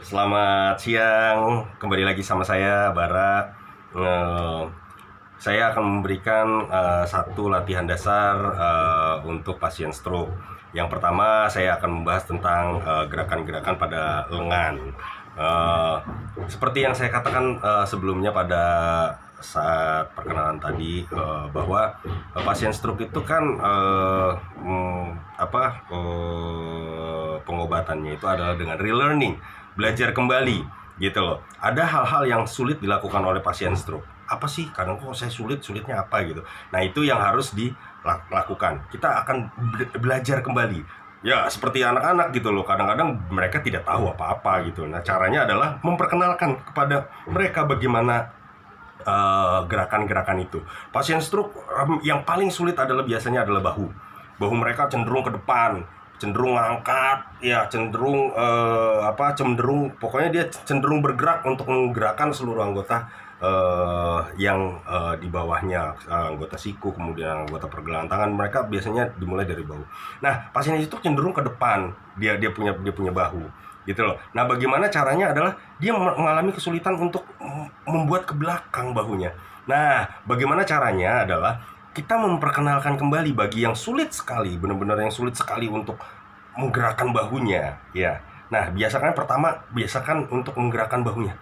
Selamat siang. Kembali lagi sama saya, Bara. Saya akan memberikan satu latihan dasar untuk pasien stroke. Yang pertama, saya akan membahas tentang gerakan-gerakan pada lengan. Seperti yang saya katakan sebelumnya pada saat perkenalan tadi, bahwa pasien stroke itu kan pengobatannya itu adalah dengan relearning, belajar kembali gitu loh. Ada hal-hal yang sulit dilakukan oleh pasien stroke. Apa sih? Kadang kok saya sulitnya apa gitu. Nah, itu yang harus dilakukan. Kita akan belajar kembali. Ya, seperti anak-anak gitu loh. Kadang-kadang mereka tidak tahu apa-apa gitu. Nah, caranya adalah memperkenalkan kepada mereka bagaimana gerakan-gerakan itu. Pasien stroke yang paling sulit biasanya adalah bahu. Bahu mereka cenderung ke depan, cenderung ngangkat, ya cenderung pokoknya dia cenderung bergerak untuk menggerakkan seluruh anggota yang di bawahnya, anggota siku, kemudian anggota pergelangan tangan. Mereka biasanya dimulai dari bahu. Nah, pasien itu cenderung ke depan, dia punya bahu gitu loh. Nah, bagaimana caranya adalah dia mengalami kesulitan untuk membuat ke belakang bahunya. Nah, bagaimana caranya adalah kita memperkenalkan kembali bagi yang sulit sekali, benar-benar yang sulit sekali untuk menggerakkan bahunya, ya. Nah, biasakan untuk menggerakkan bahunya.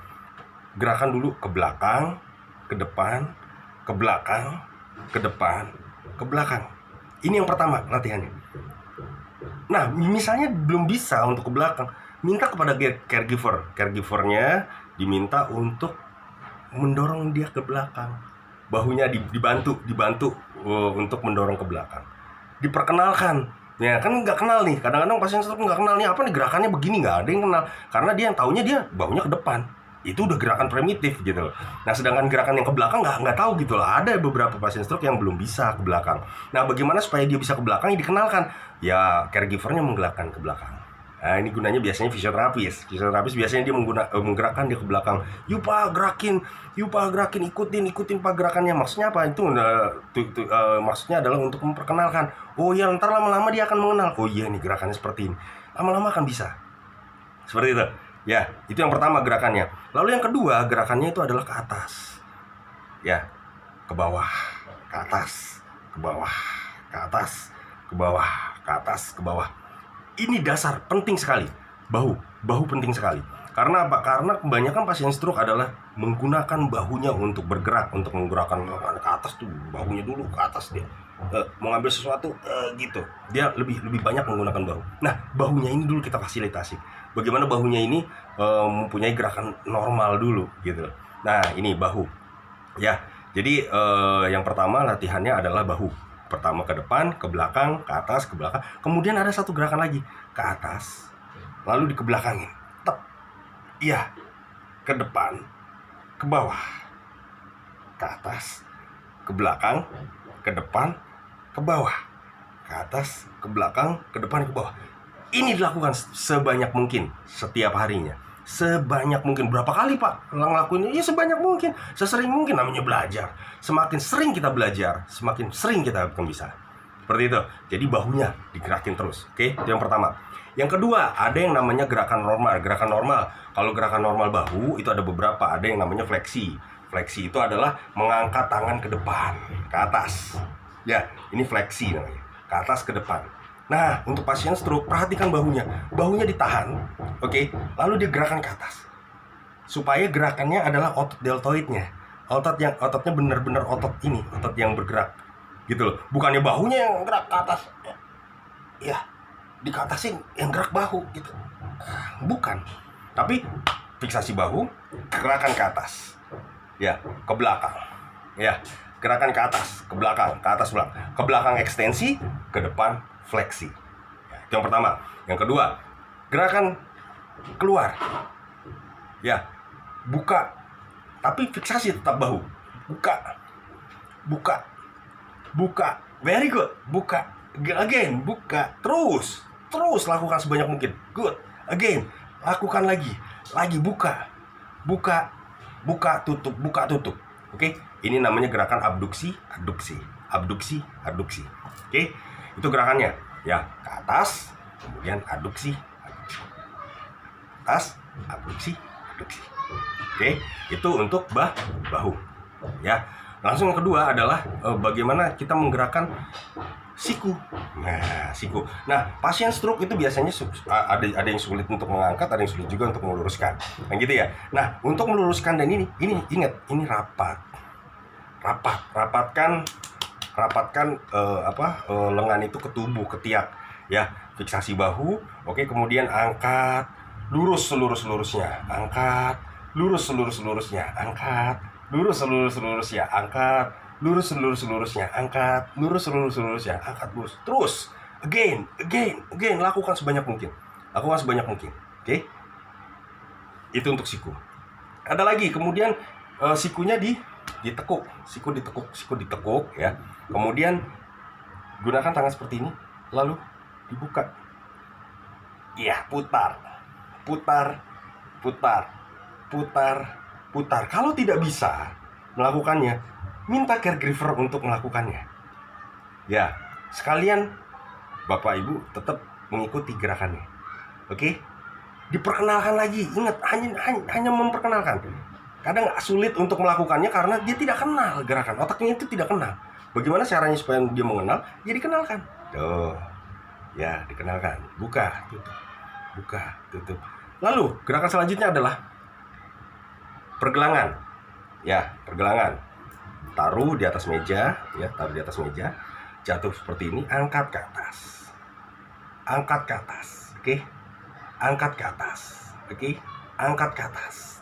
Gerakan dulu ke belakang, ke depan, ke belakang, ke depan, ke belakang. Ini yang pertama latihannya. Nah, misalnya belum bisa untuk ke belakang, minta kepada caregivernya diminta untuk mendorong dia ke belakang. Bahunya dibantu untuk mendorong ke belakang. Diperkenalkan. Ya kan nggak kenal nih. Kadang-kadang pasien stroke nggak kenal nih, apa nih gerakannya begini, nggak ada yang kenal. Karena dia yang taunya dia bahunya ke depan. Itu udah gerakan primitif gitu loh. Nah, sedangkan gerakan yang ke belakang nggak tahu gitu loh. Ada beberapa pasien stroke yang belum bisa ke belakang. Nah, bagaimana supaya dia bisa ke belakang? Ya dikenalkan. Ya, caregivernya menggerakkan ke belakang. Nah, ini gunanya biasanya fisioterapis. Fisioterapis biasanya dia menggerakkan dia ke belakang. Yuk pak, gerakin, ikutin pak gerakannya. Maksudnya apa? Itu maksudnya adalah untuk memperkenalkan. Oh ya, ntar lama-lama dia akan mengenal. Oh iya, nih gerakannya seperti ini. Lama-lama akan bisa. Seperti itu. Ya, itu yang pertama gerakannya. Lalu yang kedua, gerakannya itu adalah ke atas. Ya, ke bawah, ke atas, ke bawah, ke atas, ke bawah, ke atas, ke bawah. Ini dasar, penting sekali. Bahu penting sekali. Karena apa? Karena kebanyakan pasien stroke adalah menggunakan bahunya untuk bergerak, untuk menggerakkan ke atas tuh, bahunya dulu ke atas dia. Mau ngambil sesuatu gitu. Dia lebih banyak menggunakan bahu. Nah, bahunya ini dulu kita fasilitasi. Bagaimana bahunya ini mempunyai gerakan normal dulu gitu. Nah, ini bahu. Ya. Jadi yang pertama latihannya adalah bahu. Pertama ke depan, ke belakang, ke atas, ke belakang. Kemudian ada satu gerakan lagi, ke atas, lalu dikebelakangin. Tep. Iya. Ke depan, ke bawah, ke atas, ke belakang, ke depan, ke bawah, ke atas, ke belakang, ke depan, ke bawah. Ini dilakukan sebanyak mungkin setiap harinya. Sebanyak mungkin. Berapa kali pak ngelakuin ini? Ya sebanyak mungkin, sesering mungkin, namanya belajar. Semakin sering kita belajar, semakin sering kita akan bisa. Seperti itu. Jadi bahunya digerakin terus. Oke, itu yang pertama. Yang kedua, ada yang namanya gerakan normal. Gerakan normal, kalau gerakan normal bahu itu ada beberapa. Ada yang namanya fleksi. Fleksi itu adalah mengangkat tangan ke depan, ke atas. Ya, ini fleksi namanya. Ke atas, ke depan. Nah, untuk pasien stroke, perhatikan bahunya. Bahunya ditahan, oke? Lalu dia gerakan ke atas. Supaya gerakannya adalah otot deltoidnya. Ototnya benar-benar otot ini, otot yang bergerak. Gitu loh. Bukannya bahunya yang gerak ke atas. Ya, dikatasin yang gerak bahu gitu. Bukan. Tapi fiksasi bahu, gerakan ke atas. Ya, ke belakang. Ya, gerakan ke atas, ke belakang, ke atas, belakang. Ke belakang ekstensi, ke depan fleksi. Ya, itu yang pertama. Yang kedua, gerakan keluar. Ya, buka. Tapi fiksasi tetap bahu. Buka. Very good. Buka. Again, buka. Terus lakukan sebanyak mungkin. Good. Again, lakukan lagi. Buka, tutup. Oke? Ini namanya gerakan abduksi. Oke? Itu gerakannya. Ya, ke atas, kemudian aduksi. Atas, abduksi, abduksi. Oke, itu untuk bahu. Ya, langsung yang kedua adalah bagaimana kita menggerakkan siku. Nah, siku. Nah, pasien stroke itu biasanya ada yang sulit untuk mengangkat, ada yang sulit juga untuk meluruskan. Nah, gitu ya. Nah, untuk meluruskan dan ini ingat, ini rapatkan lengan itu ke tubuh, ke tiak. Ya, fiksasi bahu. Oke, kemudian angkat lurus selurus-lurusnya, angkat lurus selurus-lurusnya, angkat lurus selurus-lurusnya, angkat lurus selurus-lurusnya, angkat lurus selurus-lurusnya, angkat lurus. Terus again, lakukan sebanyak mungkin. Oke? Itu untuk siku. Ada lagi, kemudian sikunya ditekuk, siku ditekuk ya. Kemudian gunakan tangan seperti ini, lalu dibuka. Iya, putar. Kalau tidak bisa melakukannya, minta caregiver untuk melakukannya. Ya, sekalian Bapak Ibu tetap mengikuti gerakannya. Oke? Diperkenalkan lagi. Ingat, hanya memperkenalkan. Kadang sulit untuk melakukannya karena dia tidak kenal gerakan. Otaknya itu tidak kenal. Bagaimana caranya supaya dia mengenal? Ya dikenalkan. Tuh. Ya, dikenalkan. Buka, tutup. Lalu, gerakan selanjutnya adalah pergelangan. Ya, pergelangan. Taruh di atas meja, jatuh seperti ini, angkat ke atas. Oke? Angkat ke atas.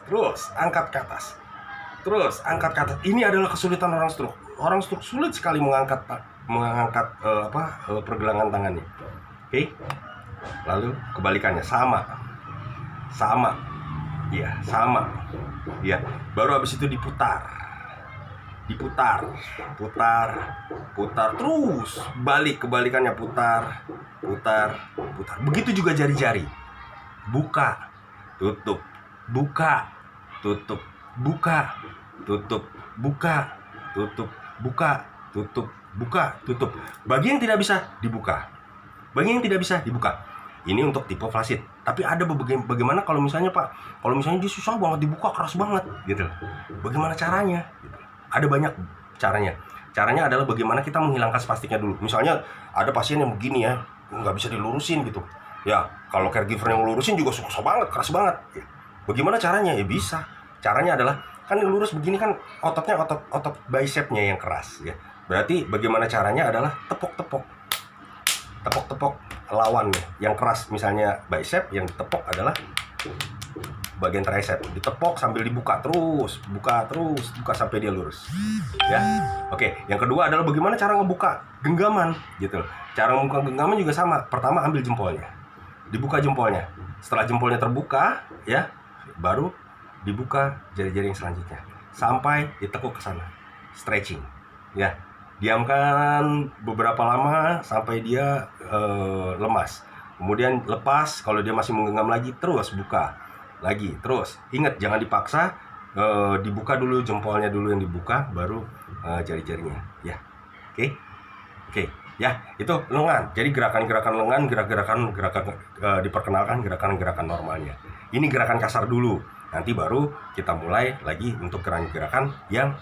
Terus angkat ke atas. Ini adalah kesulitan orang stroke. Orang stroke sulit sekali mengangkat pergelangan tangannya. Oke? Lalu kebalikannya sama. Iya, sama. Ya, baru habis itu diputar, terus balik, kebalikannya putar. Begitu juga jari-jari. Buka, tutup, buka, tutup, buka, tutup, buka, tutup, buka, tutup, buka, tutup. Bagi yang tidak bisa dibuka. Ini untuk tipe flaccid. Tapi ada bagaimana kalau misalnya dia susah banget dibuka, keras banget gitu. Bagaimana caranya? Gitu. Ada banyak caranya. Caranya adalah bagaimana kita menghilangkan spastiknya dulu. Misalnya ada pasien yang begini ya, nggak bisa dilurusin gitu. Ya, kalau caregiver yang lurusin juga susah banget, keras banget. Ya. Bagaimana caranya? Ya bisa. Caranya adalah kan yang lurus begini kan ototnya otot bicepnya yang keras ya. Berarti bagaimana caranya adalah tepok lawannya yang keras, misalnya bicep, yang ditepok adalah bagian tricep. Ditepok sambil dibuka terus, buka sampai dia lurus. Ya. Oke, yang kedua adalah bagaimana cara ngebuka genggaman gitu. Cara membuka genggaman juga sama. Pertama ambil jempolnya. Dibuka jempolnya. Setelah jempolnya terbuka, ya, baru dibuka jari-jari yang selanjutnya sampai ditekuk ke sana. Stretching. Ya. Diamkan beberapa lama sampai dia lemas. Kemudian lepas, kalau dia masih menggenggam lagi, terus buka lagi. Terus ingat, jangan dipaksa. Dibuka dulu jempolnya dulu yang dibuka, baru jari-jarinya. Ya, oke. Ya, itu lengan. Jadi gerakan-gerakan lengan, gerakan diperkenalkan gerakan-gerakan normalnya. Ini gerakan kasar dulu. Nanti baru kita mulai lagi untuk gerakan-gerakan yang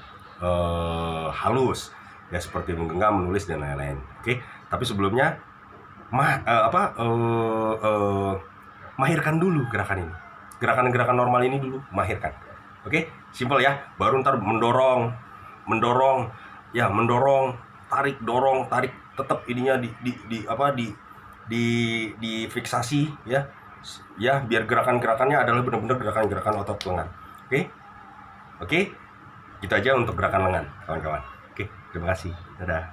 halus. Ya, seperti menggenggam, menulis dan lain-lain. Oke, tapi sebelumnya mahirkan dulu gerakan ini. Gerakan-gerakan normal ini dulu mahirkan. Oke, simpel ya. Baru ntar mendorong, ya, tarik, dorong, tarik, tetap ininya di fiksasi ya. Ya, biar gerakan-gerakannya adalah benar-benar gerakan-gerakan otot lengan. Oke. Gitu aja untuk gerakan lengan, kawan-kawan. Oke, terima kasih. Dadah.